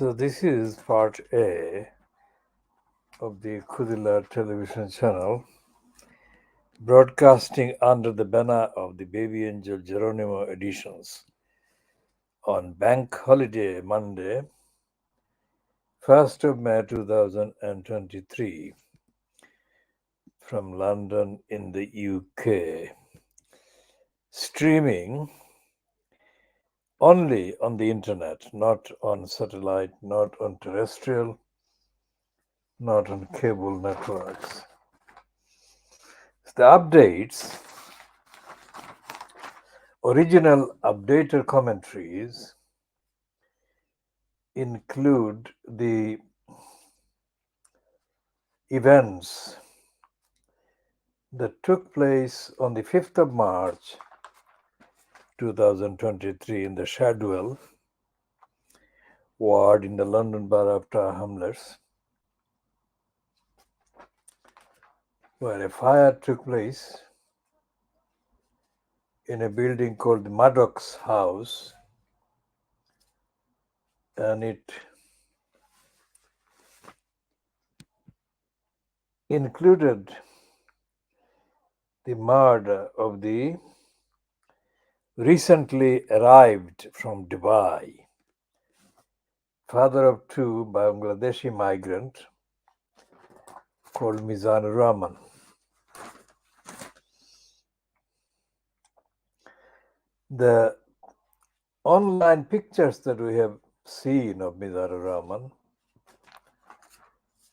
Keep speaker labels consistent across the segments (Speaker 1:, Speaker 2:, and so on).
Speaker 1: So this is part A of the KhoodeelaarTV television channel, broadcasting under the banner of the BabyAngelGeronimo editions on Bank Holiday Monday, 1st of May 2023, from London in the UK. Streaming only on the internet, not on satellite, not on terrestrial, not on cable networks. The updates, original updated commentaries include the events that took place on the 5th of March 2023 in the Shadwell ward in the London Borough of Tower Hamlets, where a fire took place in a building called the Maddox House, and it included the murder of the recently arrived from Dubai father of two Bangladeshi migrant called Mizanur Rahman. The online pictures that we have seen of Mizanur Rahman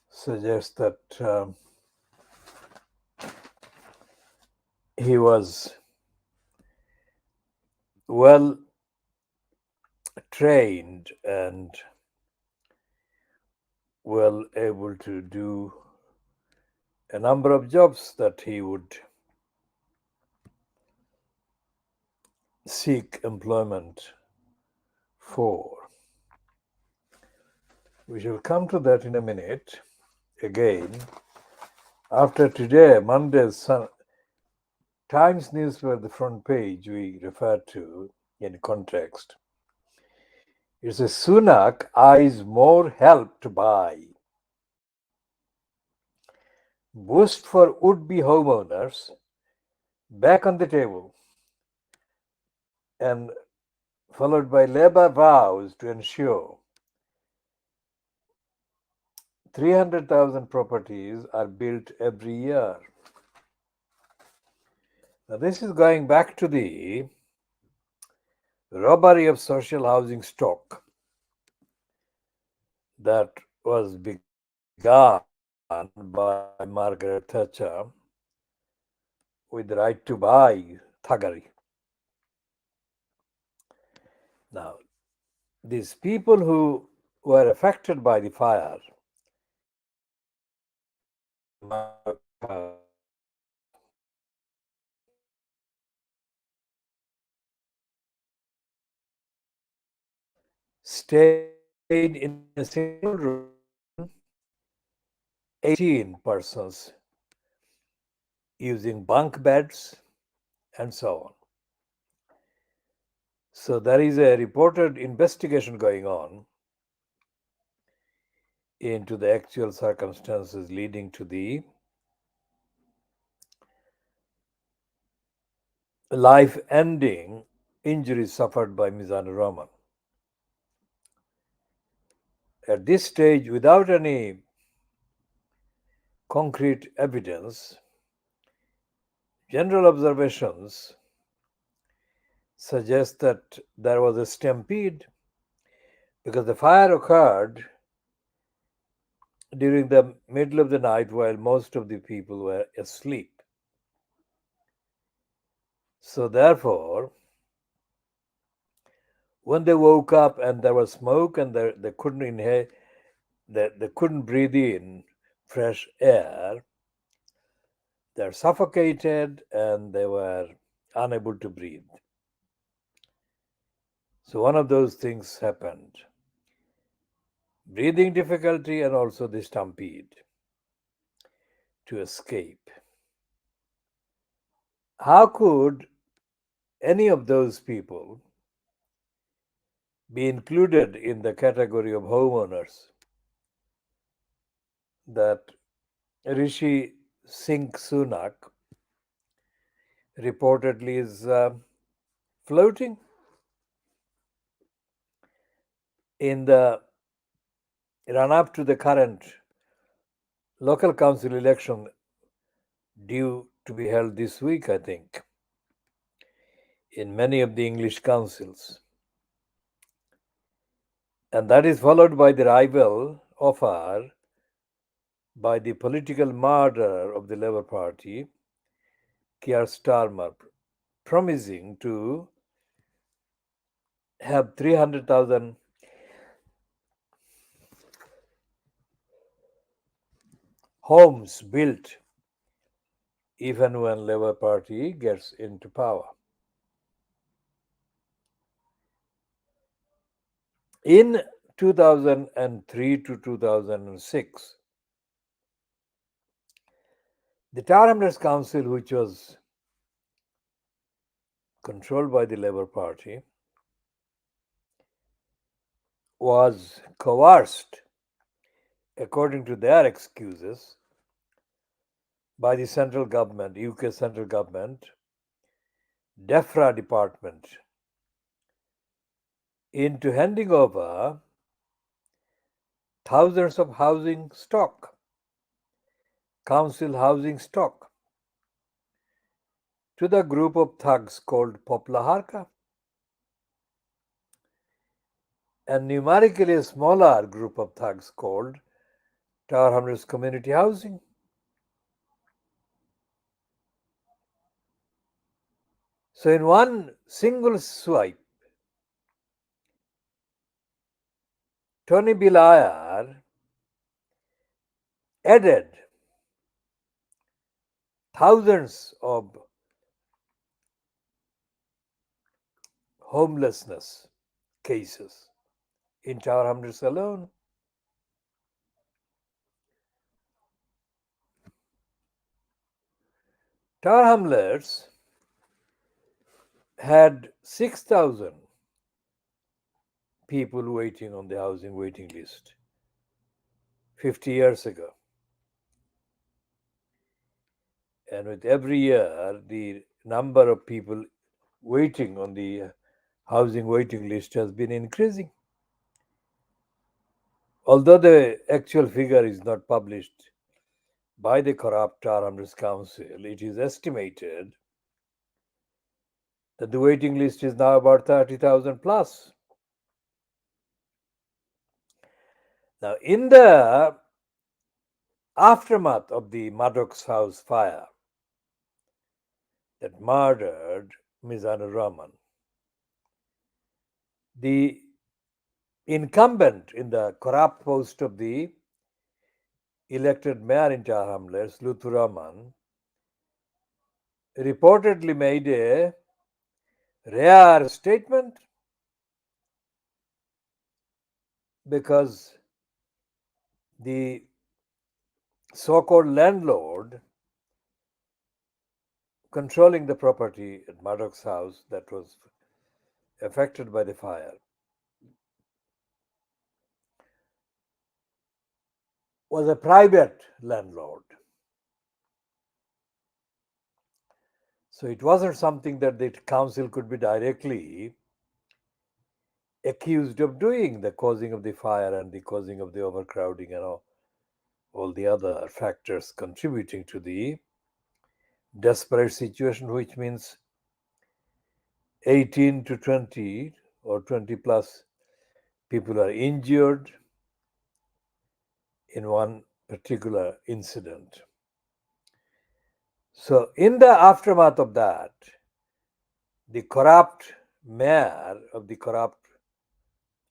Speaker 1: suggest that he was well trained and well able to do a number of jobs that he would seek employment for. We shall come to that in a minute. Again, after today, Monday's Times newspaper, the front page we refer to in context. It says Sunak eyes more help to buy. Boost for would-be homeowners back on the table, and followed by Labour vows to ensure 300,000 properties are built every year. Now, this is going back to the robbery of social housing stock that was begun by Margaret Thatcher with the right to buy thuggery. Now, these people who were affected by the fire stayed in a single room, 18 persons, using bunk beds and so on. So there is a reported investigation going on into the actual circumstances leading to the life-ending injuries suffered by Mizanur Rahman. At this stage, without any concrete evidence, general observations suggest that there was a stampede because the fire occurred during the middle of the night while most of the people were asleep. So therefore, when they woke up and there was smoke and they couldn't inhale, they couldn't breathe in fresh air, they're suffocated and they were unable to breathe. So one of those things happened. Breathing difficulty and also the stampede to escape. How could any of those people be included in the category of homeowners that Rishi Singh Sunak reportedly is floating in the run up to the current local council election due to be held this week, I think, in many of the English councils. And that is followed by the rival offer by the political martyr of the Labour Party, Keir Starmer, promising to have 300,000 homes built even when Labour Party gets into power. In 2003 to 2006, the Tower Hamlets Council, which was controlled by the Labour Party, was coerced, according to their excuses, by the central government, UK central government, DEFRA department, into handing over thousands of housing stock, council housing stock, to the group of thugs called Popla Harka, and numerically a smaller group of thugs called Tower Hamlets Community Housing. So, in one single swipe, Tony Blair added thousands of homelessness cases in Tower Hamlets alone. Tower Hamlets had 6,000 people waiting on the housing waiting list 50 years ago. And with every year, the number of people waiting on the housing waiting list has been increasing. Although the actual figure is not published by the corrupt Tower Hamlets Council, it is estimated that the waiting list is now about 30,000 plus. Now, in the aftermath of the Maddox House fire that murdered Mizanur Rahman, the incumbent in the corrupt post of the elected mayor in Tower Hamlets, Lutfur Rahman, reportedly made a rare statement because the so-called landlord controlling the property at Maddox House that was affected by the fire was a private landlord. So it wasn't something that the council could be directly accused of doing, the causing of the fire and the causing of the overcrowding and all the other factors contributing to the desperate situation, which means 18 to 20 or 20 plus people are injured in one particular incident. So, in the aftermath of that, the corrupt mayor of the corrupt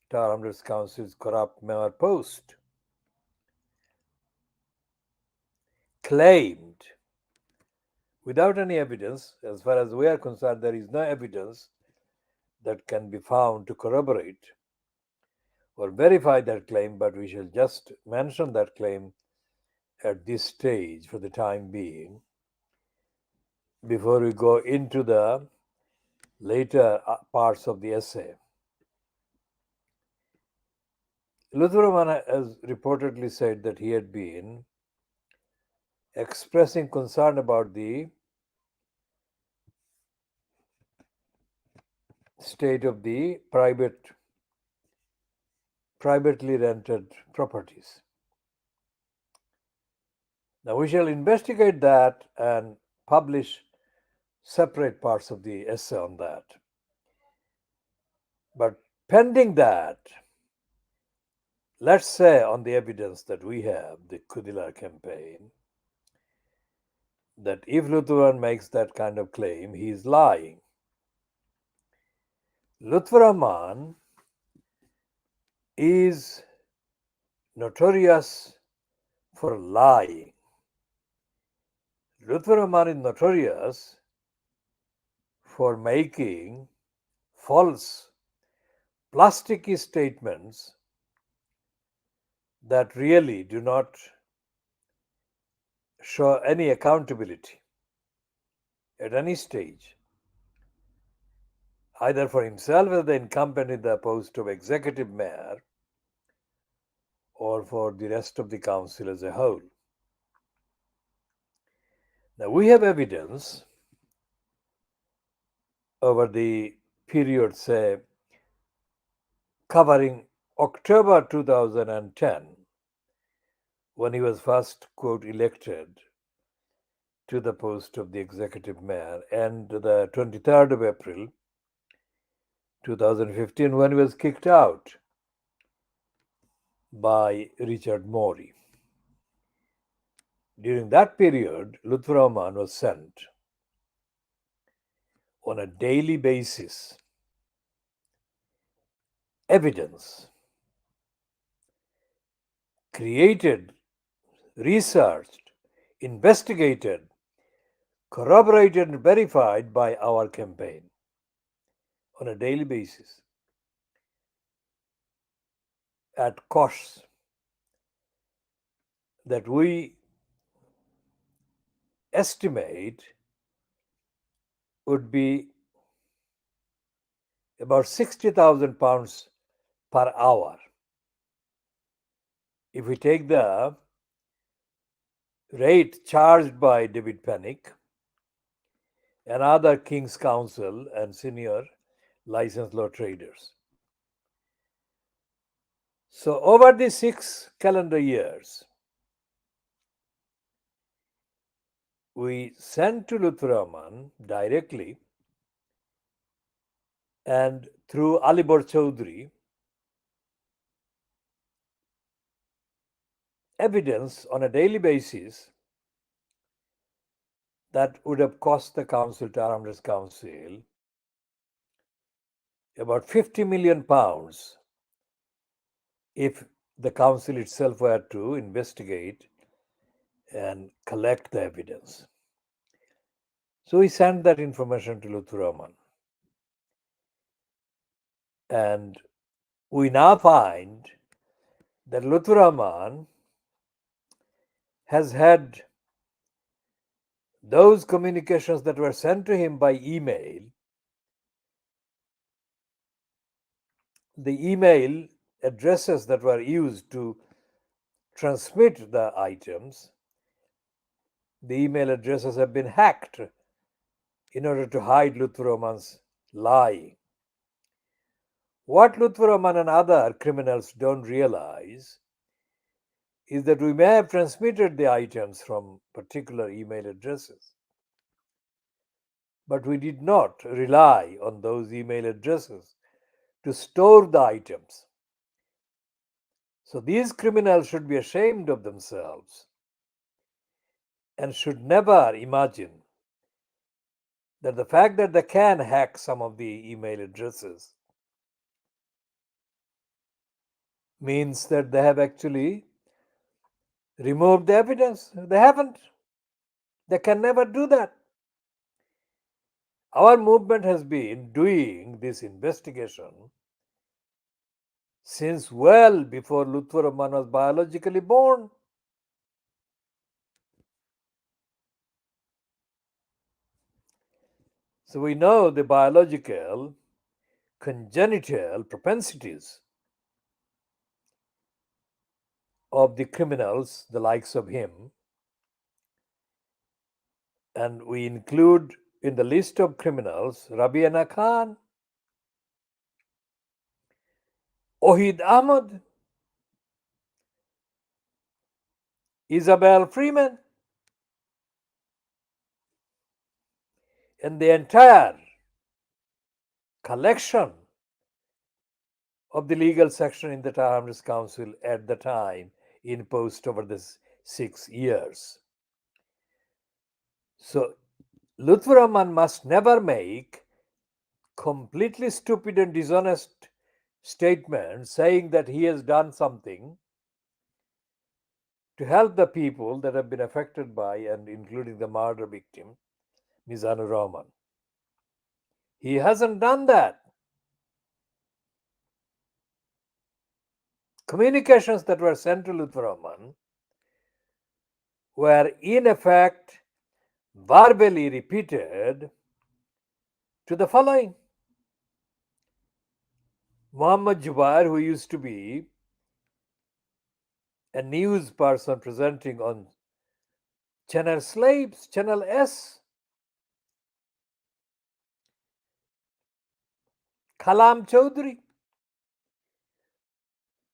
Speaker 1: Tower Hamlets Council's corrupt mayor post claimed, without any evidence, as far as we are concerned, there is no evidence that can be found to corroborate or verify that claim, but we shall just mention that claim at this stage for the time being before we go into the later parts of the essay. Lutfur Rahman has reportedly said that he had been expressing concern about the state of the privately rented properties. Now we shall investigate that and publish separate parts of the essay on that. But pending that, let's say on the evidence that we have, the Khoodeelaar campaign, that if Lutfur makes that kind of claim, he is lying. Lutfur Rahman is notorious for lying. Lutfur Rahman is notorious for making false, plasticky statements that really do not show any accountability at any stage, either for himself as the incumbent in the post of executive mayor or for the rest of the council as a whole. Now, we have evidence over the period, say, covering October 2010, when he was first, quote, elected to the post of the executive mayor, and the 23rd of April 2015, when he was kicked out by Richard Morey. During that period, Lutfur Rahman was sent on a daily basis evidence, created, researched, investigated, corroborated, and verified by our campaign on a daily basis at costs that we estimate would be about 60,000 pounds per hour. If we take the rate charged by David Penick and other King's Counsel and senior licensed law traders. So over the 6 calendar years, we sent to Lutfur Rahman directly and through Alibor Chaudhry evidence on a daily basis that would have cost the council, Tower Hamlets Council, about 50 million pounds if the council itself were to investigate and collect the evidence. So we sent that information to Lutfur Rahman. And we now find that Lutfur Rahman has had those communications that were sent to him by email, the email addresses that were used to transmit the items, the email addresses have been hacked in order to hide Lutfur Rahman's lying. What Lutfur Rahman and other criminals don't realize is that we may have transmitted the items from particular email addresses, but we did not rely on those email addresses to store the items. So these criminals should be ashamed of themselves and should never imagine that the fact that they can hack some of the email addresses means that they have actually removed the evidence. They haven't. They can never do that. Our movement has been doing this investigation since well before Lutfur Rahman was biologically born. So we know the biological, congenital propensities of the criminals, the likes of him, and we include in the list of criminals Rabiana Khan, Ohid Ahmed, Isabel Freeman, and the entire collection of the legal section in the Tar Hamlets Council at the time imposed over this 6 years. So Lutfur Rahman must never make completely stupid and dishonest statements saying that he has done something to help the people that have been affected by, and including the murder victim, Mizanur Rahman. He hasn't done that. Communications that were sent to Lutfur Rahman were in effect verbally repeated to the following. Muhammad Jubair, who used to be a news person presenting on Channel Slaves, Channel S, Kalam Chaudhry,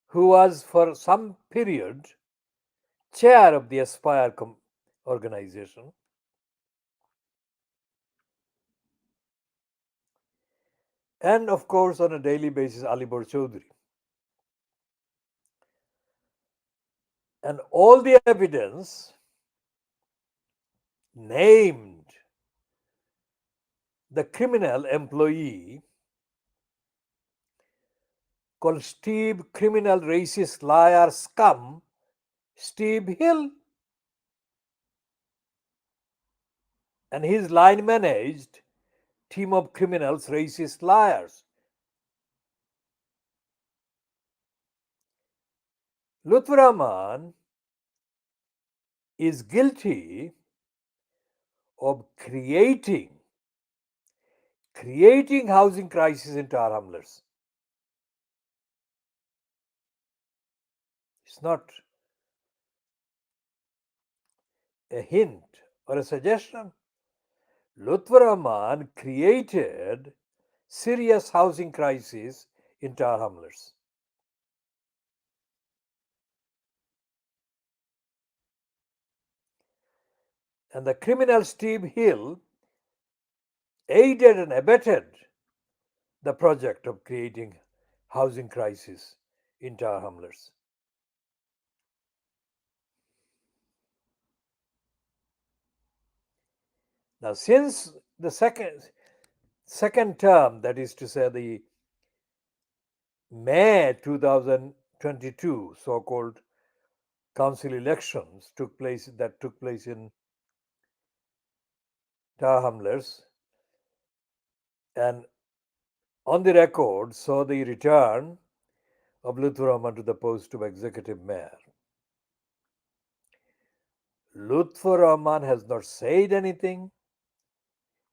Speaker 1: who was for some period chair of the Aspire organization, and of course on a daily basis Alibor Chaudhry. And all the evidence named the criminal employee called Steve Criminal Racist Liar Scum, Steve Hill, and his line managed team of criminals, racist liars. Lutfur Rahman is guilty of creating housing crisis in Tar Hamlets. It's not a hint or a suggestion. Lutfur Rahman created serious housing crisis in Tar Hamlets. And the criminal Steve Hill aided and abetted the project of creating housing crisis in Tar Hamlets. Now, since the second term, that is to say the May 2022 so-called council elections took place in Tar Hamlets, and on the record saw the return of Lutfur Rahman to the post of executive mayor. Lutfur Rahman has not said anything.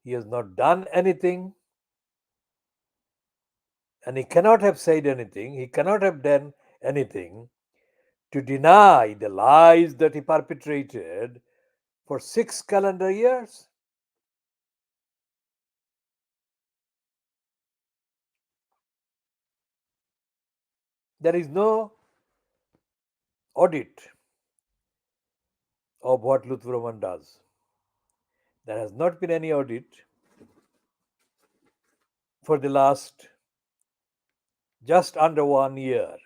Speaker 1: He has not done anything. And he cannot have said anything. He cannot have done anything to deny the lies that he perpetrated for 6 calendar years. There is no audit of what Lutfur Rahman does. There has not been any audit for the last just under 1 year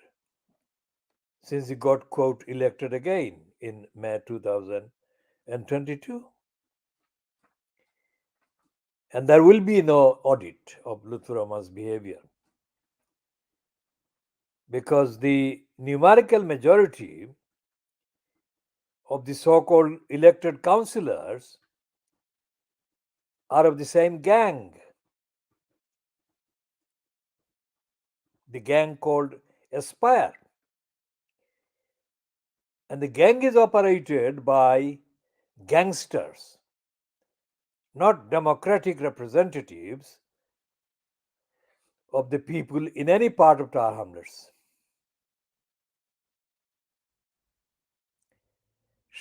Speaker 1: since he got, quote, elected again in May 2022. And there will be no audit of Lutfur Rahman's behavior because the numerical majority of the so-called elected councillors are of the same gang, the gang called Aspire. And the gang is operated by gangsters, not democratic representatives of the people in any part of Tar Hamlets.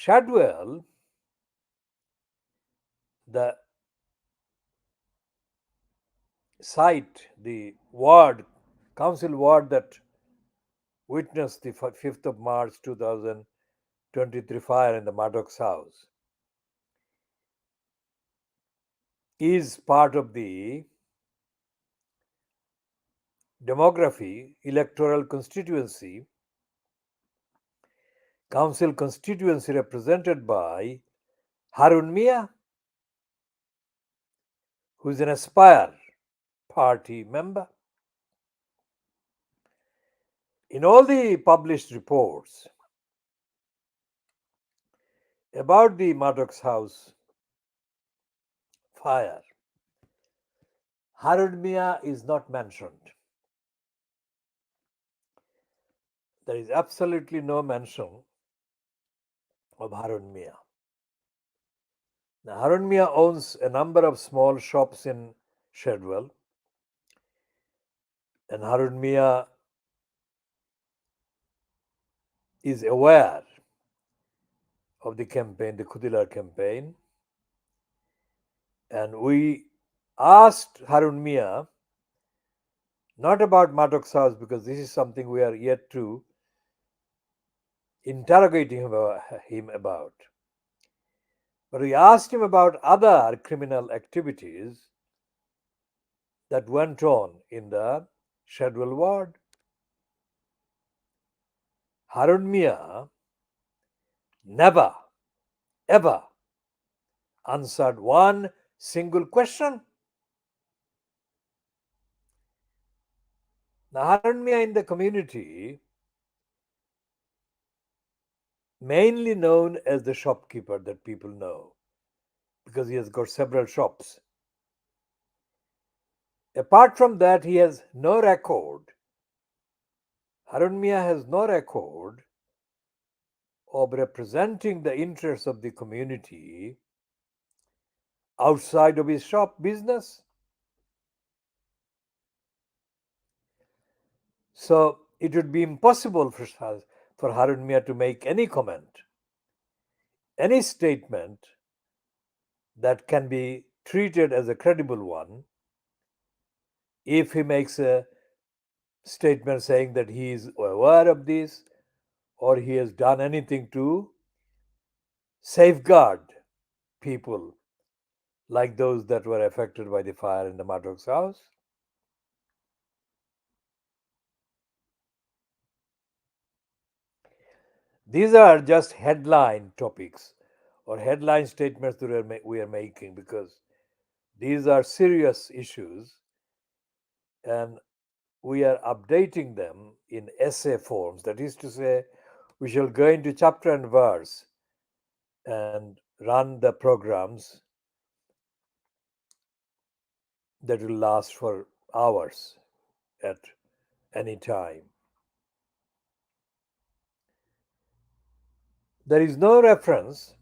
Speaker 1: Shadwell, the site, the ward, council ward that witnessed the 5th of March 2023 fire in the Maddox house, is part of the demography, electoral constituency, council constituency represented by Harun Mia, who is an Aspire party member. In all the published reports about the Maddox house fire, Harun Mia is not mentioned. There is absolutely no mention of Harun Mia. Now, Harun Mia owns a number of small shops in Shadwell, and Harun Mia is aware of the campaign, the Khoodeelaar campaign, and we asked Harun Mia not about Maddox house, because this is something we are yet to interrogate him about. But we asked him about other criminal activities that went on in the Shadwell ward. Harun Mia never, ever answered one single question. Now, Harun Mia in the community, mainly known as the shopkeeper that people know, because he has got several shops. Apart from that, he has no record. Harun Mia has no record of representing the interests of the community outside of his shop business. So it would be impossible for Harun Mia to make any comment, any statement that can be treated as a credible one if he makes a statement saying that he is aware of this or he has done anything to safeguard people like those that were affected by the fire in the Maddox house. These are just headline topics or headline statements that we are making, because these are serious issues and we are updating them in essay forms. That is to say, we shall go into chapter and verse and run the programs that will last for hours at any time. There is no reference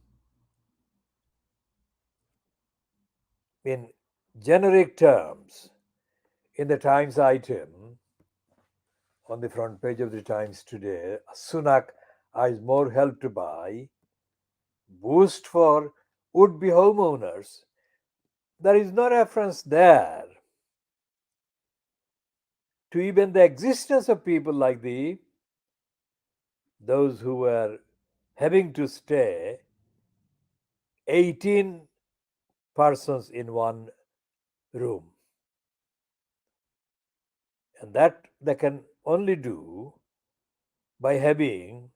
Speaker 1: in generic terms in the Times item on the front page of the Times today. Sunak is more help to buy, boost for would-be homeowners. There is no reference there to even the existence of people like those who were having to stay 18 persons in one room. And that they can only do by having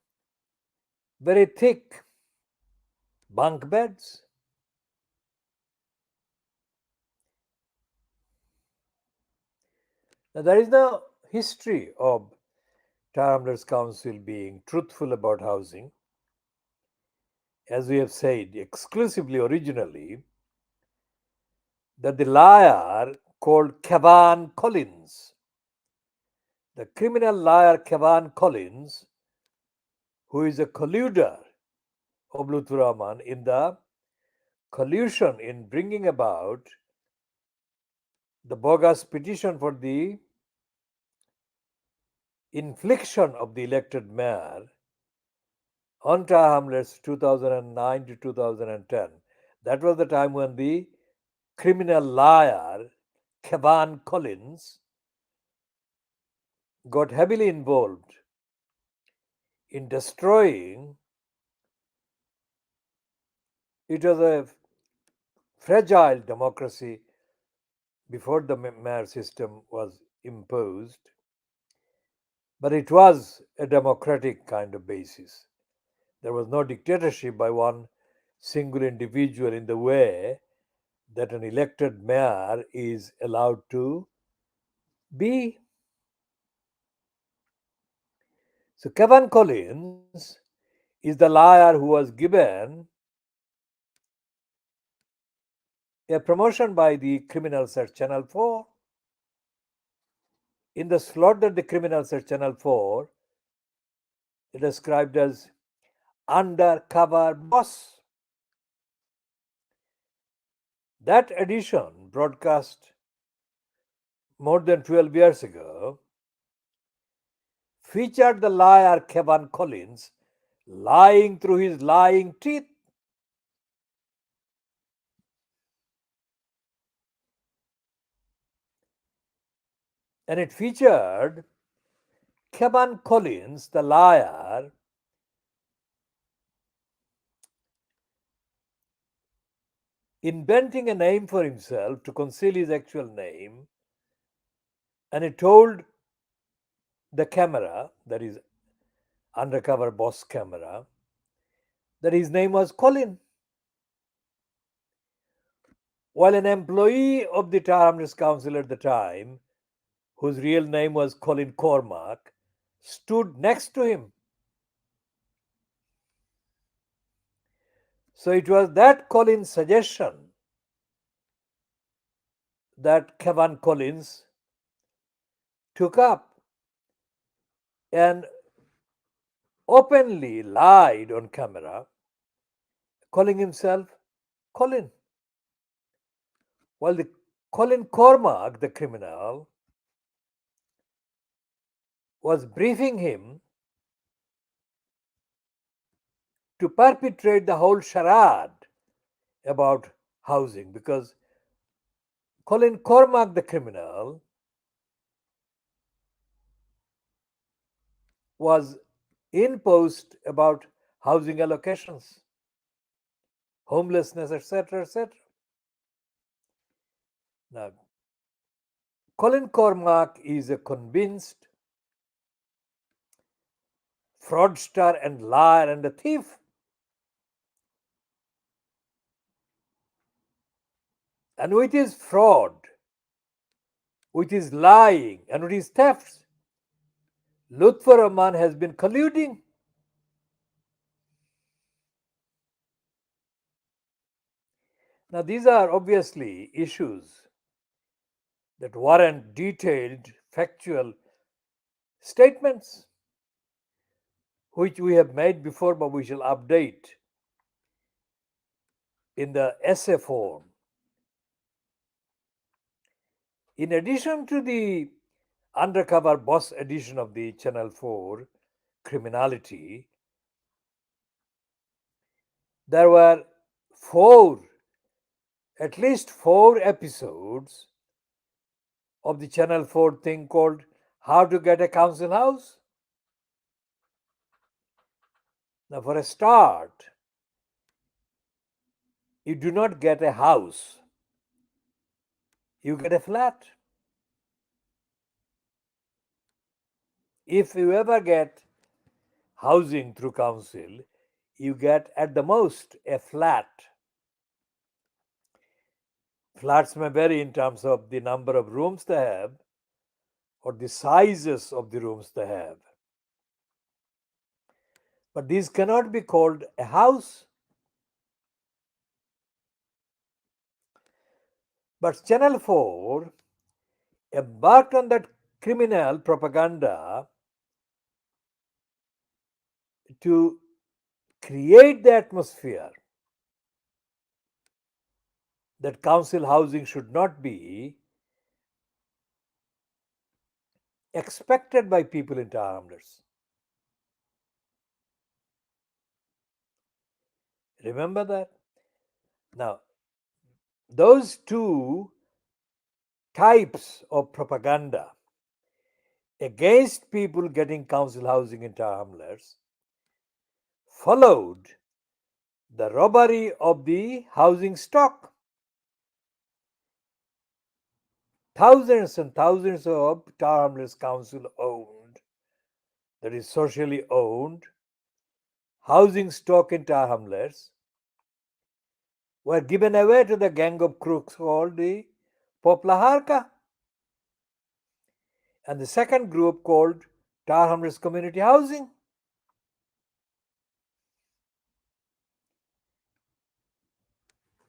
Speaker 1: very thick bunk beds. Now, there is no history of Town Council being truthful about housing. As we have said exclusively originally, that the liar called Cavan Collins, the criminal liar Cavan Collins, who is a colluder of Lutfur Rahman in the collusion in bringing about the bogus petition for the infliction of the elected mayor on Tower Hamlets 2009 to 2010. That was the time when the criminal liar Kevin Collins got heavily involved in destroying. It was a fragile democracy before the mayor system was imposed, but it was a democratic kind of basis. There was no dictatorship by one single individual in the way that an elected mayor is allowed to be. So Kevin Collins is the liar who was given a promotion by the criminals at Channel 4. In the slot that the criminals at Channel 4 it is described as undercover boss. That edition, broadcast more than 12 years ago, featured the liar Kevin Collins lying through his lying teeth. And it featured Kevin Collins, the liar, inventing a name for himself to conceal his actual name. And he told the camera, that is undercover boss camera, that his name was Colin. While an employee of the Tower Hamlets Council at the time, whose real name was Colin Cormack, stood next to him. So it was that Colin's suggestion that Kevin Collins took up and openly lied on camera, calling himself Colin. While the Colin Cormack, the criminal, was briefing him to perpetrate the whole charade about housing, because Colin Cormack, the criminal, was in post about housing allocations, homelessness, etc., etc. Now, Colin Cormack is a convinced fraudster and liar and a thief. And with his fraud, with his lying, and with his thefts, Lutfur Rahman has been colluding. Now, these are obviously issues that warrant detailed, factual statements, which we have made before, but we shall update in the essay form. In addition to the undercover boss edition of the Channel 4 criminality, there were at least four episodes of the Channel 4 thing called How to Get a Council House. Now, for a start, you do not get a house, you get a flat. If you ever get housing through council, you get at the most a flat. Flats may vary in terms of the number of rooms they have or the sizes of the rooms they have. But these cannot be called a house. But Channel 4 embarked on that criminal propaganda to create the atmosphere that council housing should not be expected by people in Tower Hamlets. Remember that? Now, those two types of propaganda against people getting council housing in Tar hamlets followed the robbery of the housing stock. Thousands and thousands of Tar hamlets council owned, that is socially owned, housing stock in Tar hamlets were given away to the gang of crooks called the Popla Harka, and the second group called Tar hamlets community housing.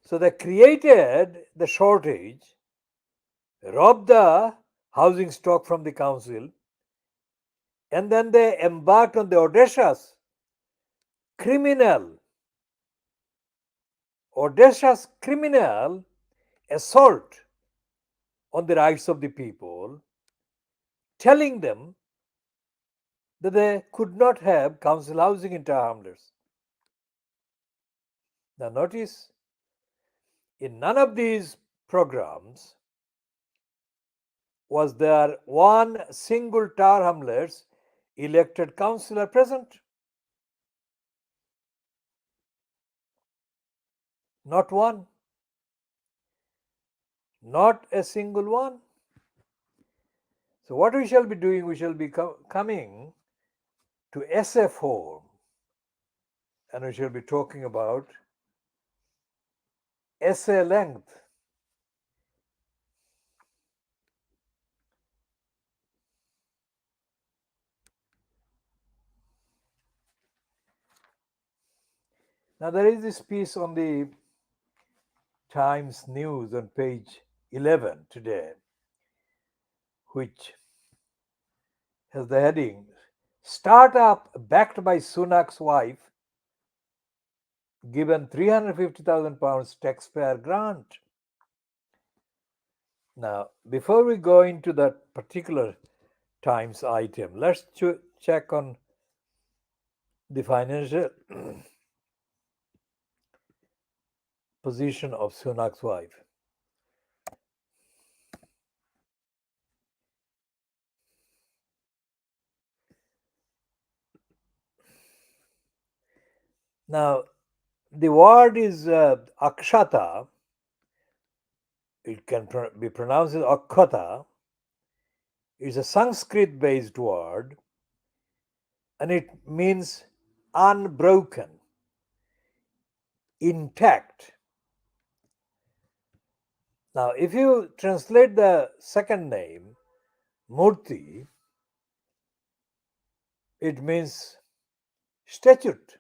Speaker 1: So they created the shortage, robbed the housing stock from the council, and then they embarked on the audacious, criminal, criminal assault on the rights of the people, telling them that they could not have council housing in Tar hamlets. Now, notice in none of these programs was there one single Tar hamlets elected councillor present. Not one. Not a single one. So, what we shall be doing, we shall be coming to essay form, and we shall be talking about essay length. Now, there is this piece on the Times News on page 11 today, which has the heading Startup backed by Sunak's wife given £350,000 taxpayer grant. Now, before we go into that particular Times item, let's check on the financial position of Sunak's wife. Now, the word is akshata. It can be pronounced as akkhata. It's a Sanskrit based word and it means unbroken, intact. Now, if you translate the second name, Murti, it means statute,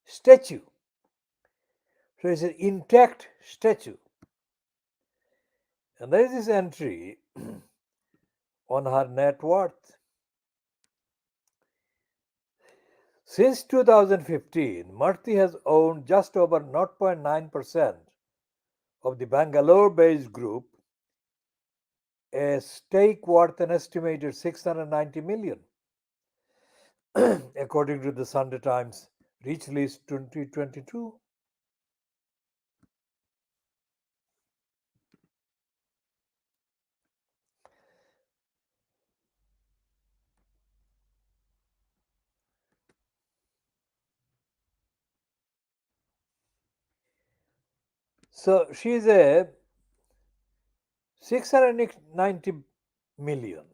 Speaker 1: statue. So it's an intact statue. And there is this entry on her net worth. Since 2015, Murthy has owned just over 0.9% of the Bangalore-based group, a stake worth an estimated 690 million, according to the Sunday Times Rich List 2022. So she is a 690 million,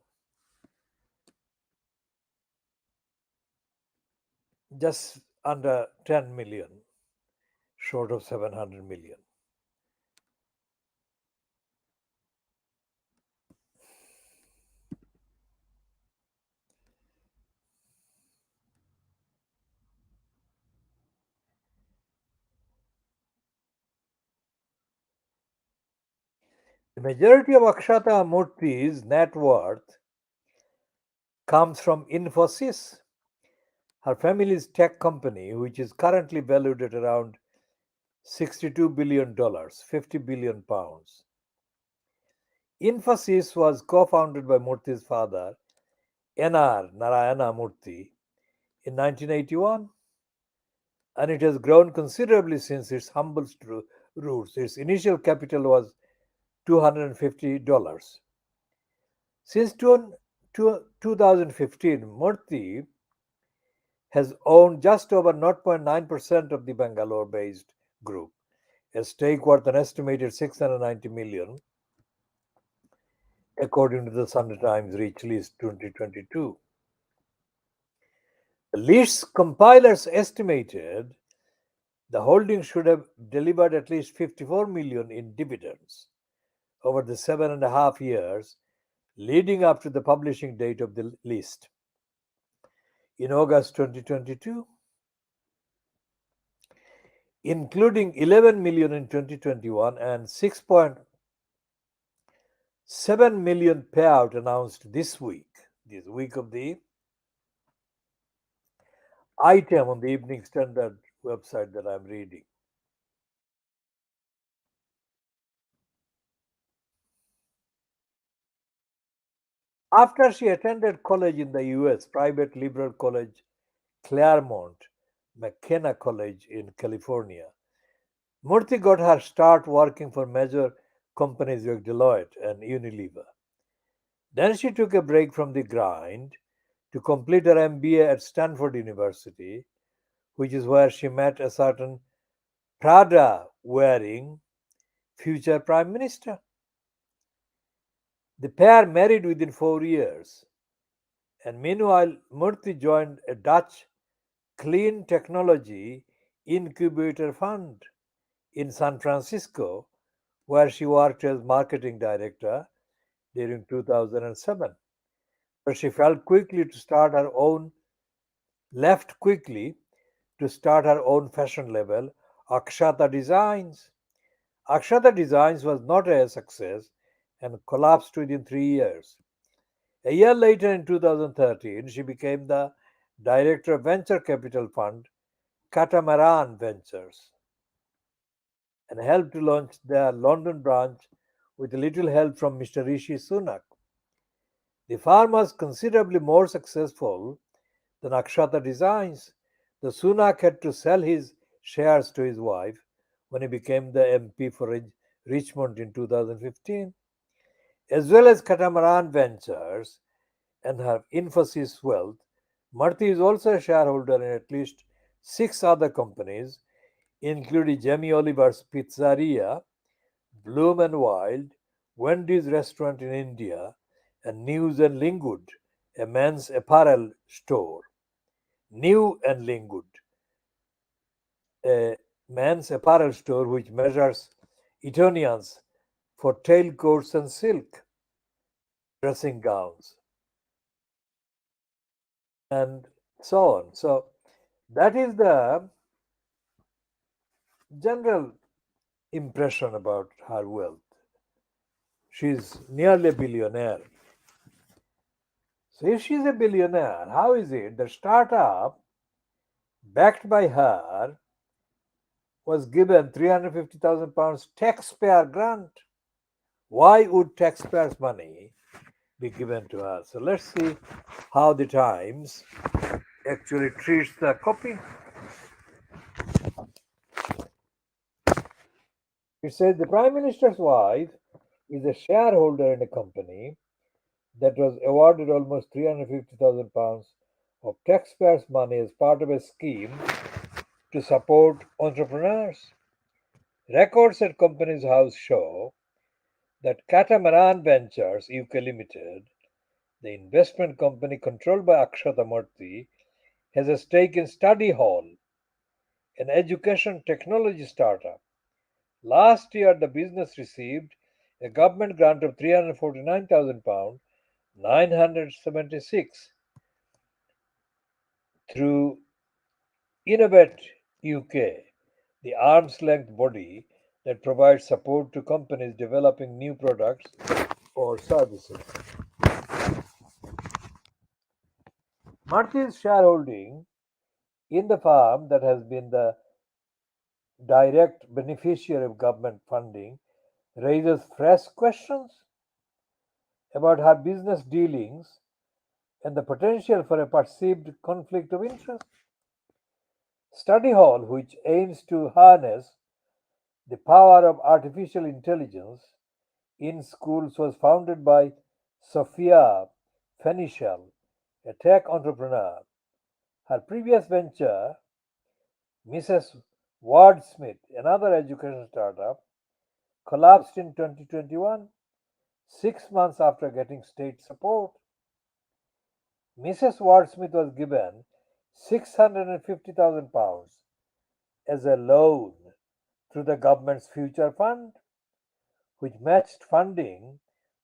Speaker 1: just under 10 million, short of 700 million. The majority of Akshata Murthy's net worth comes from Infosys, her family's tech company, which is currently valued at around $62 billion, 50 billion pounds. Infosys was co-founded by Murthy's father, N.R. Narayana Murthy, in 1981, and it has grown considerably since its humble roots. Its initial capital was $250. Since 2015, Murthy has owned just over 0.9% of the Bangalore based group, a stake worth an estimated 690 million, according to the Sunday Times Rich List 2022. The list compilers estimated the holding should have delivered at least 54 million in dividends over the 7.5 years leading up to the publishing date of the list in August 2022, including 11 million in 2021 and 6.7 million payout announced this week of the item on the Evening Standard website that I'm reading. After she attended college in the US, private liberal college Claremont McKenna College in California, Murthy got her start working for major companies like Deloitte and Unilever. Then she took a break from the grind to complete her MBA at Stanford University, which is where she met a certain Prada wearing future Prime Minister. The pair married within 4 years, and meanwhile, Murthy joined a Dutch clean technology incubator fund in San Francisco, where she worked as marketing director during 2007. But she left quickly to start her own fashion label, Akshata Designs. Akshata Designs was not a success and collapsed within 3 years. A year later, in 2013, she became the director of venture capital fund Catamaran Ventures and helped to launch their London branch with a little help from Mr. Rishi Sunak. The firm was considerably more successful than Akshata Designs. The Sunak had to sell his shares to his wife when he became the MP for Richmond in 2015. As well as Catamaran Ventures and her Infosys wealth, Murthy is also a shareholder in at least 6 other companies, including Jamie Oliver's Pizzeria, Bloom and Wild, Wendy's restaurant in India, and News and Lingwood, a men's apparel store. New and Lingwood, a men's apparel store which measures Etonians for tailcoats and silk dressing gowns, and so on. So that is the general impression about her wealth. She's nearly a billionaire. So if she's a billionaire, how is it the startup backed by her was given £350,000 taxpayer grant? Why would taxpayers' money be given to her? So let's see how the Times actually treats the copy. It says the Prime Minister's wife is a shareholder in a company that was awarded almost £350,000 of taxpayers' money as part of a scheme to support entrepreneurs. Records at Companies House show that Catamaran Ventures UK Limited, the investment company controlled by Akshata Murthy, has a stake in Study Hall, an education technology startup. Last year, the business received a government grant of £349,000, 976 through Innovate UK, the arm's length body that provides support to companies developing new products or services. Murthy's shareholding in the firm that has been the direct beneficiary of government funding raises fresh questions about her business dealings and the potential for a perceived conflict of interest. Study Hall, which aims to harness the power of artificial intelligence in schools, was founded by Sophia Fenichel, a tech entrepreneur. Her previous venture, Mrs. Ward Smith, another education startup, collapsed in 2021, 6 months after getting state support. Mrs. Ward Smith was given £650,000 as a loan through the government's Future Fund, which matched funding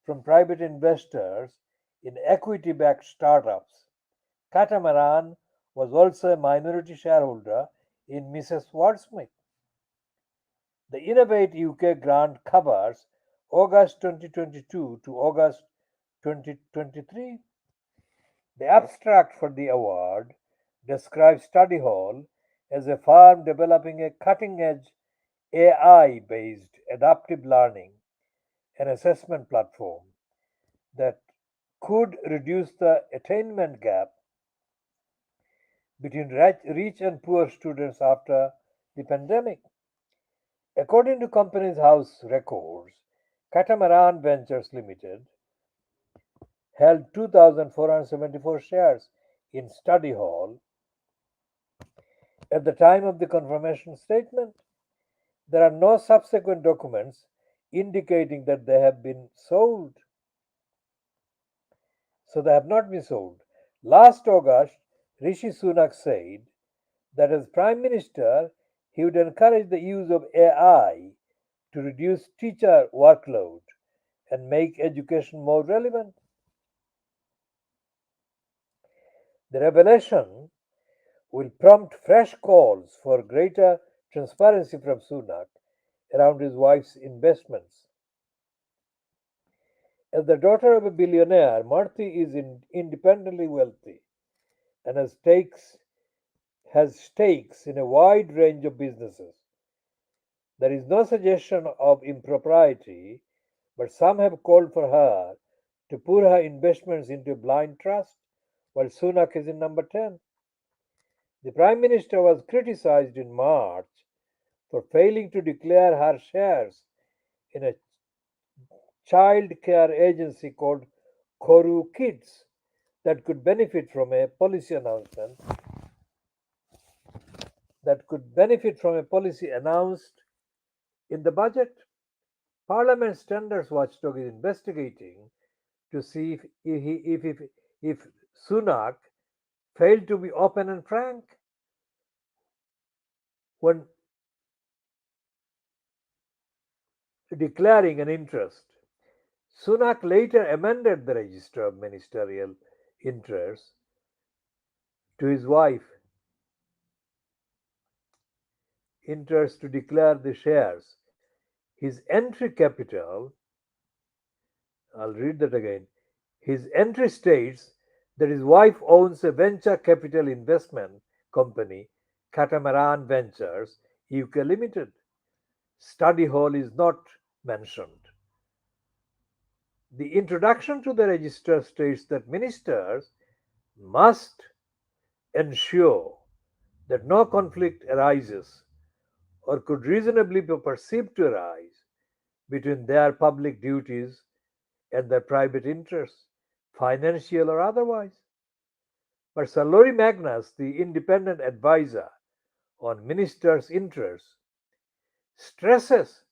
Speaker 1: from private investors in equity backed startups. Catamaran was also a minority shareholder in Mrs. Wordsmith. The Innovate UK grant covers August 2022 to August 2023. The abstract for the award describes Study Hall as a firm developing a cutting edge AI based adaptive learning and assessment platform that could reduce the attainment gap between rich and poor students after the pandemic. According to Companies House records, Catamaran Ventures Limited held 2,474 shares in Study Hall at the time of the confirmation statement. There are no subsequent documents indicating that they have been sold. So they have not been sold. Last August, Rishi Sunak said that as Prime Minister, he would encourage the use of AI to reduce teacher workload and make education more relevant. The revelation will prompt fresh calls for greater transparency from Sunak around his wife's investments. As the daughter of a billionaire, Marthi is independently wealthy and has stakes in a wide range of businesses. There is no suggestion of impropriety, but some have called for her to pour her investments into blind trust, while Sunak is in number 10. The Prime Minister was criticized in March for failing to declare her shares in a child care agency called Koru Kids that could benefit from a policy announcement in the budget. Parliament Standards Watchdog is investigating to see if Sunak failed to be open and frank when declaring an interest. Sunak later amended the register of ministerial interests to his wife interest to declare the shares. His entry capital, I'll read that again. His entry states that his wife owns a venture capital investment company, Catamaran Ventures UK Limited. Study Hall is not mentioned. The introduction to the register states that ministers must ensure that no conflict arises or could reasonably be perceived to arise between their public duties and their private interests, financial or otherwise. But Sir Laurie Magnus, the independent advisor on ministers' interests, stresses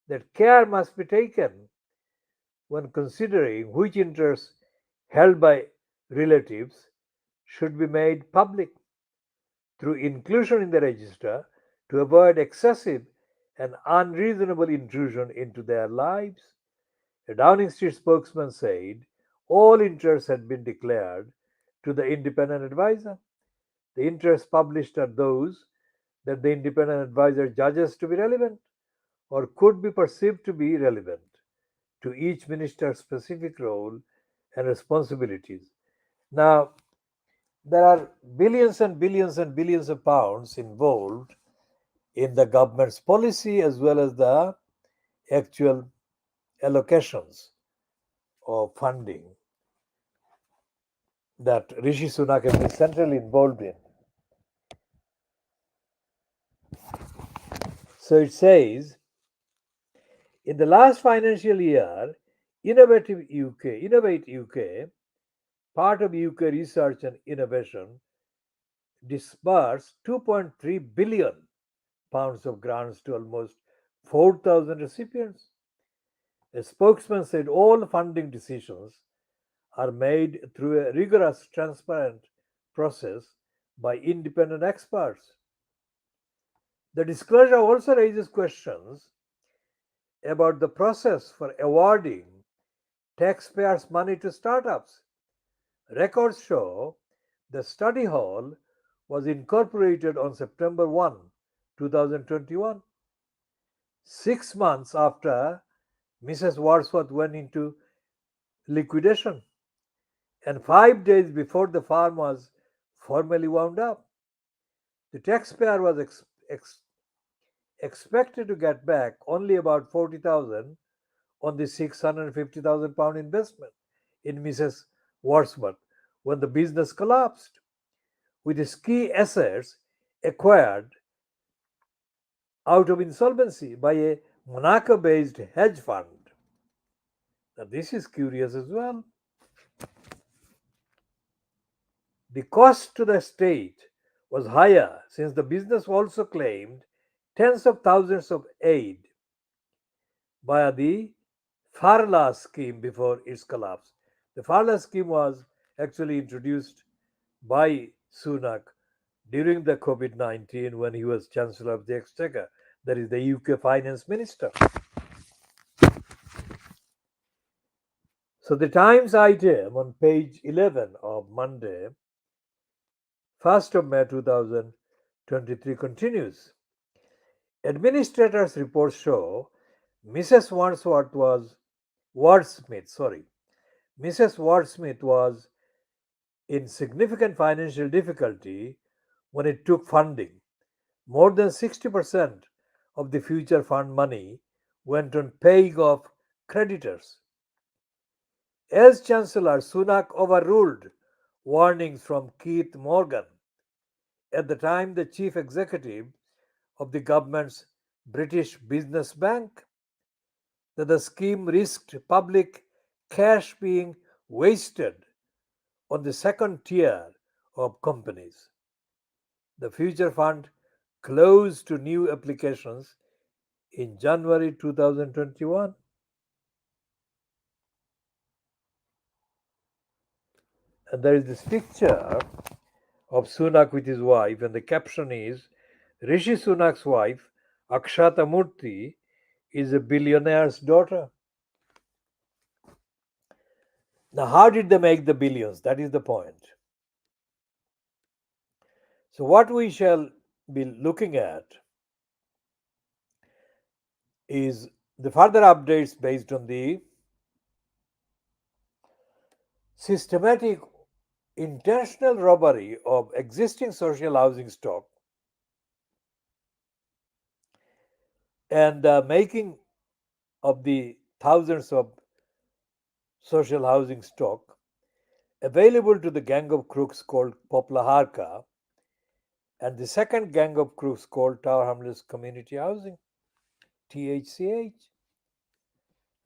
Speaker 1: that care must be taken when considering which interests held by relatives should be made public through inclusion in the register to avoid excessive and unreasonable intrusion into their lives. A Downing Street spokesman said all interests had been declared to the independent advisor. The interests published are those that the independent advisor judges to be relevant or could be perceived to be relevant to each minister's specific role and responsibilities. Now, there are billions and billions and billions of pounds involved in the government's policy as well as the actual allocations of funding. that Rishi Sunak has been centrally involved in. So it says, in the last financial year, Innovate UK, part of UK Research and Innovation, disbursed 2.3 billion pounds of grants to almost 4,000 recipients. A spokesman said all funding decisions are made through a rigorous, transparent process by independent experts. The disclosure also raises questions about the process for awarding taxpayers' money to startups. Records show the study hall was incorporated on September 1, 2021, 6 months after Mrs. Wadsworth went into liquidation and 5 days before the farm was formally wound up. The taxpayer was expected to get back only about 40,000 on the £650,000 investment in Mrs. Wadsworth when the business collapsed, with its key assets acquired out of insolvency by a Monaco based hedge fund. Now, this is curious as well. The cost to the state was higher since the business also claimed tens of thousands of aid via the Farla scheme before its collapse. The Farla scheme was actually introduced by Sunak during the COVID-19 when he was Chancellor of the Exchequer, that is the UK Finance Minister. So the Times item on page 11 of Monday, 1st of May 2023 continues. Administrators' reports show Mrs. Mrs. Wordsmith was in significant financial difficulty when it took funding. More than 60% of the future fund money went on paying off creditors. As Chancellor, Sunak overruled warnings from Keith Morgan, at the time the chief executive of the government's British Business Bank, that the scheme risked public cash being wasted on the second tier of companies. The future fund closed to new applications in January 2021. And there is this picture of Sunak with his wife, and the caption is Rishi Sunak's wife, Akshata Murthy, is a billionaire's daughter. Now, how did they make the billions? That is the point. So, what we shall be looking at is the further updates based on the systematic intentional robbery of existing social housing stock and the making of the thousands of social housing stock available to the gang of crooks called Poplar Harka and the second gang of crooks called Tower Hamlets Community Housing, THCH.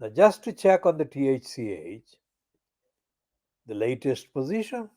Speaker 1: Now, just to check on the THCH, the latest position.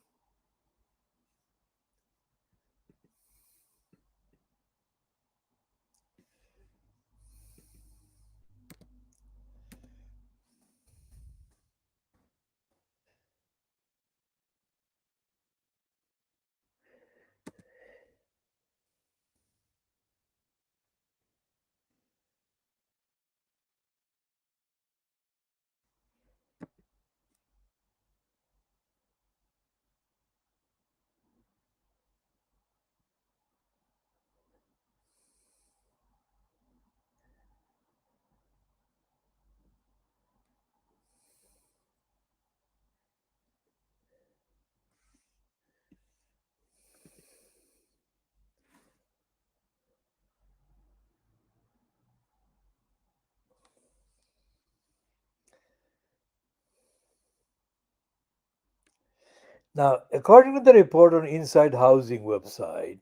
Speaker 1: Now, according to the report on Inside Housing website,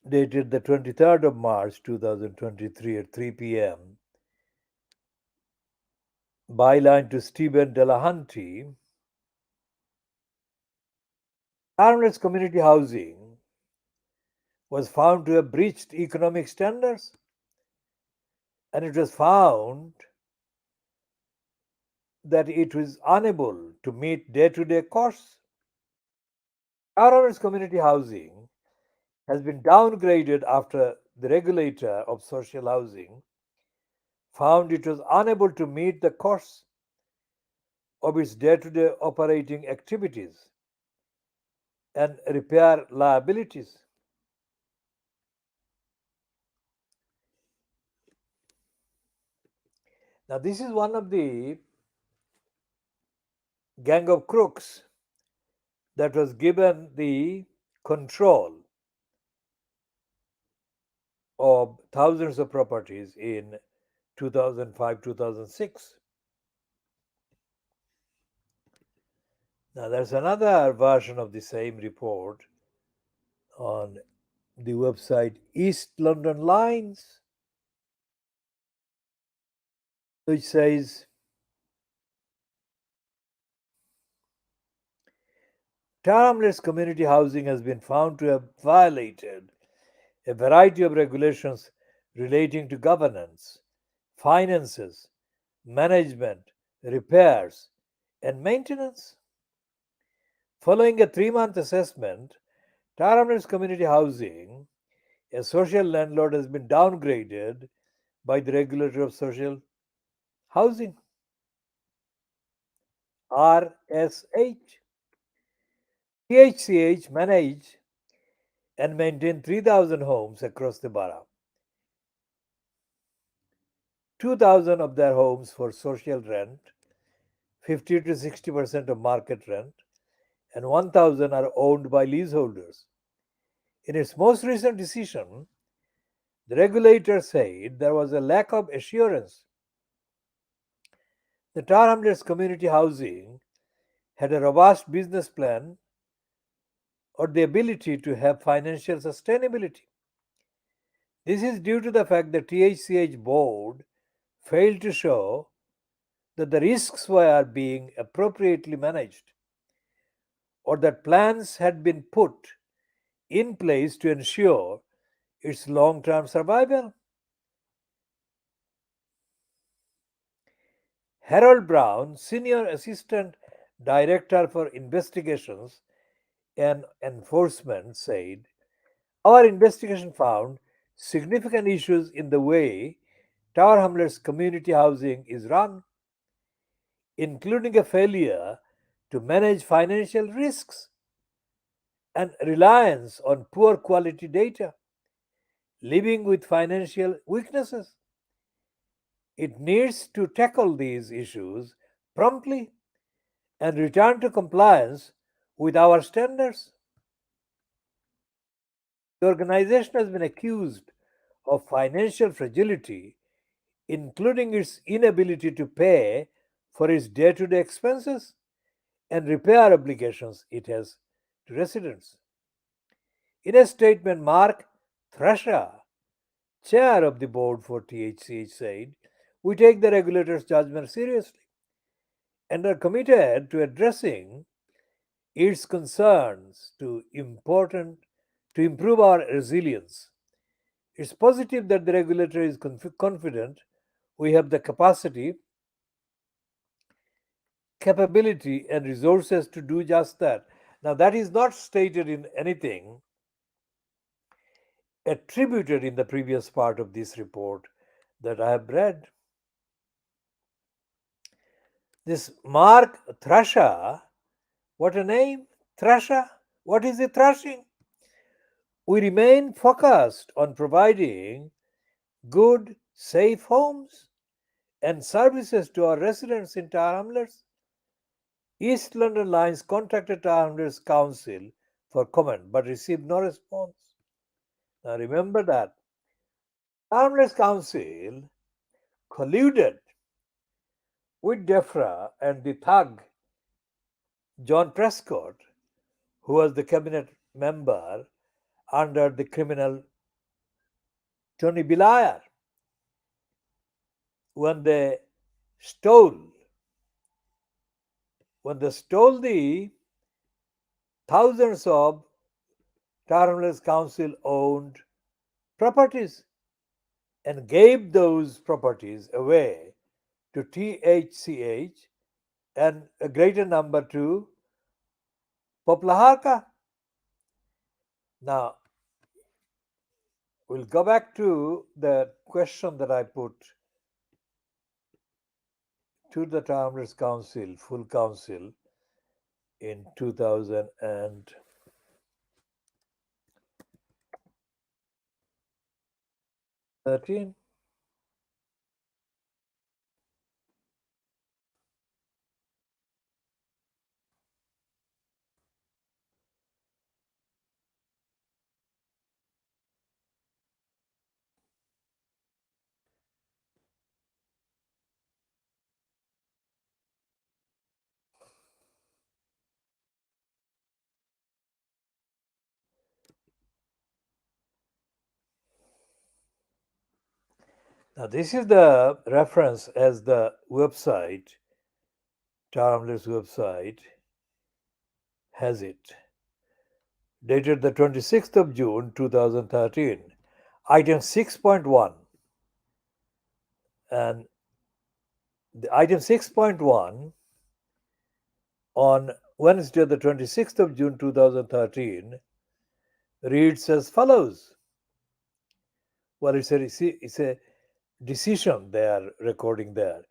Speaker 1: dated the 23rd of March 2023 at 3 p.m., byline to Stephen Delahanty, Harmless community housing was found to have breached economic standards, and it was found that it was unable to meet day to day costs. Harmless community housing has been downgraded after the regulator of social housing found it was unable to meet the costs of its day to day operating activities and repair liabilities. Now, this is one of the gang of crooks that was given the control of thousands of properties in 2005 2006. Now, there's another version of the same report on the website East London Lines, which says termless community housing has been found to have violated a variety of regulations relating to governance, finances, management, repairs, and maintenance. Following a 3 month assessment, Taramnet's community housing, a social landlord, has been downgraded by the regulator of social housing, RSH. THCH manage and maintain 3,000 homes across the borough. 2,000 of their homes for social rent, 50 to 60% of market rent, and 1,000 are owned by leaseholders. In its most recent decision, the regulator said there was a lack of assurance. The Tar Hamlets community housing had a robust business plan or the ability to have financial sustainability. This is due to the fact that THCH board failed to show that the risks were being appropriately managed or that plans had been put in place to ensure its long term survival. Harold Brown, Senior Assistant Director for Investigations and Enforcement, said, our investigation found significant issues in the way Tower Hamlets community housing is run, including a failure to manage financial risks and reliance on poor quality data, living with financial weaknesses. It needs to tackle these issues promptly and return to compliance with our standards. The organization has been accused of financial fragility, including its inability to pay for its day to day expenses and repair obligations it has to residents. In a statement, Mark Thrasher, chair of the board for THCH, said, we take the regulator's judgment seriously and are committed to addressing its concerns to improve our resilience. It's positive that the regulator is confident we have the capability, and resources to do just that. Now, that is not stated in anything attributed in the previous part of this report that I have read. This Mark Thrasher, what a name! Thrasher? What is the thrashing? We remain focused on providing good, safe homes and services to our residents in Tower Hamlets. East London Lines contacted Tower Hamlets Council for comment but received no response. Now remember that Tower Hamlets Council colluded with DEFRA and the thug John Prescott, who was the cabinet member under the criminal Tony Blair, when they stole the thousands of Tower Council owned properties and gave those properties away to THCH and a greater number to Poplaharka. Now, we'll go back to the question that I put to the Town Council, full council, in 2013. Now, this is the reference as the website, Townless website has it. Dated the 26th of June 2013. Item 6.1. And the item 6.1 on Wednesday, the 26th of June 2013, reads as follows. Well, it's a decision they are recording there.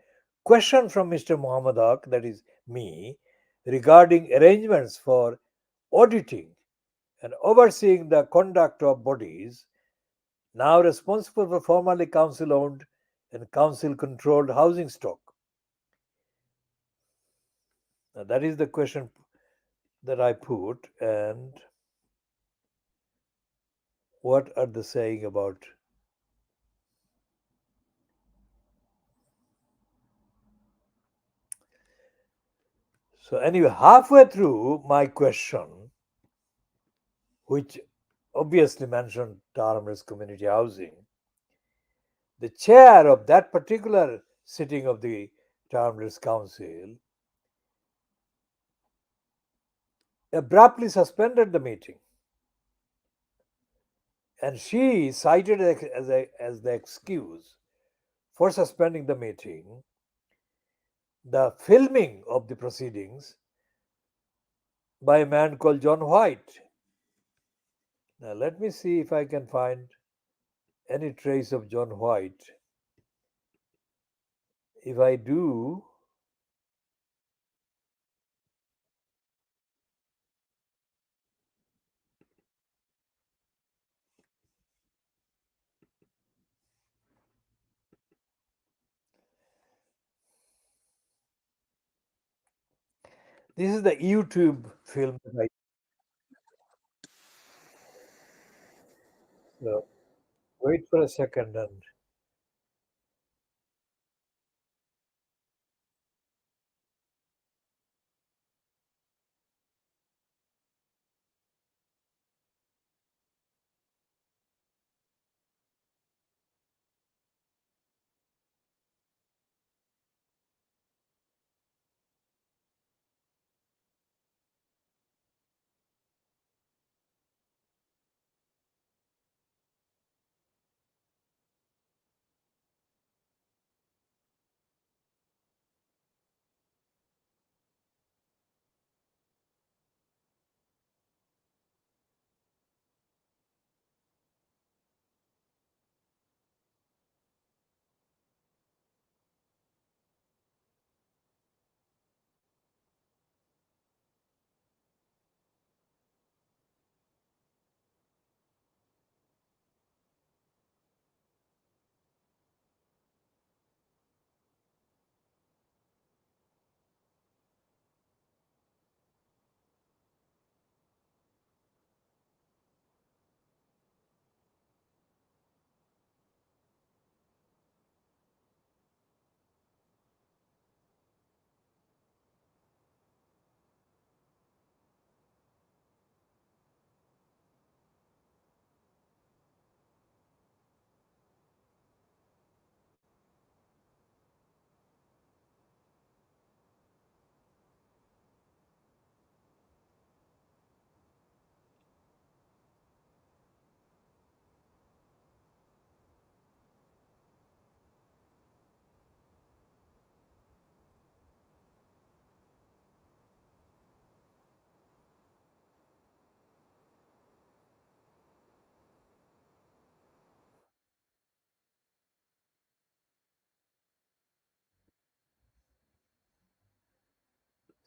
Speaker 1: Question from Mr. Muhammad Haq, that is me, regarding arrangements for auditing and overseeing the conduct of bodies now responsible for formerly council owned and council controlled housing stock. Now, that is the question that I put, and what are they saying about? So, anyway, halfway through my question, which obviously mentioned Taram's community housing, the chair of that particular sitting of the Taram's council abruptly suspended the meeting. And she cited as the excuse for suspending the meeting the filming of the proceedings by a man called John White. Now, let me see if I can find any trace of John White. If I do, this is the YouTube film that I. So wait for a second and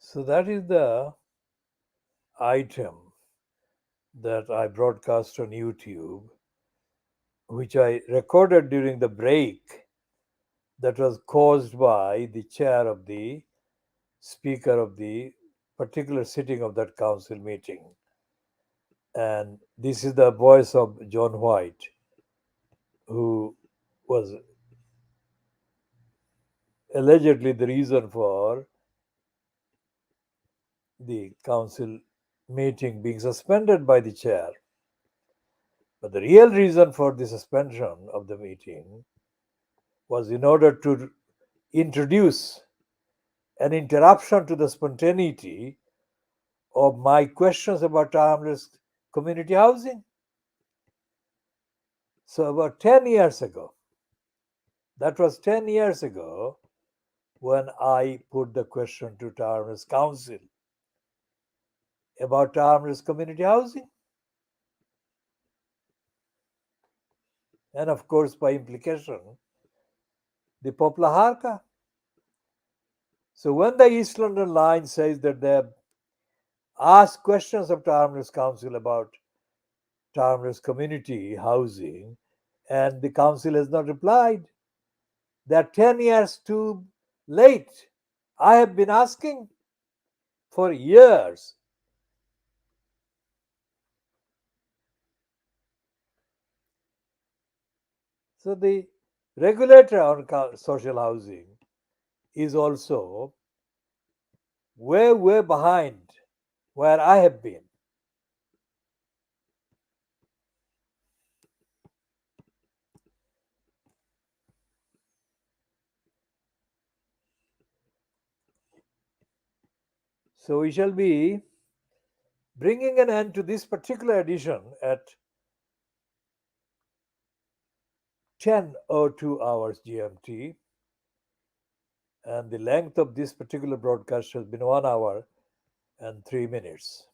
Speaker 1: So that is the item that I broadcast on YouTube, which I recorded during the break that was caused by the chair of the speaker of the particular sitting of that council meeting. And this is the voice of John White, who was allegedly the reason for the council meeting being suspended by the chair. But the real reason for the suspension of the meeting was in order to introduce an interruption to the spontaneity of my questions about harmless community housing. So, about 10 years ago, that was 10 years ago when I put the question to Harmless Council about harmless community housing. And of course, by implication, the Poplar Harka. So, when the East London line says that they have asked questions of Harmless Council about harmless community housing, and the council has not replied, they are 10 years too late. I have been asking for years. So the regulator on social housing is also way, way behind where I have been. So we shall be bringing an end to this particular edition at 10:02 hours GMT, and the length of this particular broadcast has been 1 hour and 3 minutes.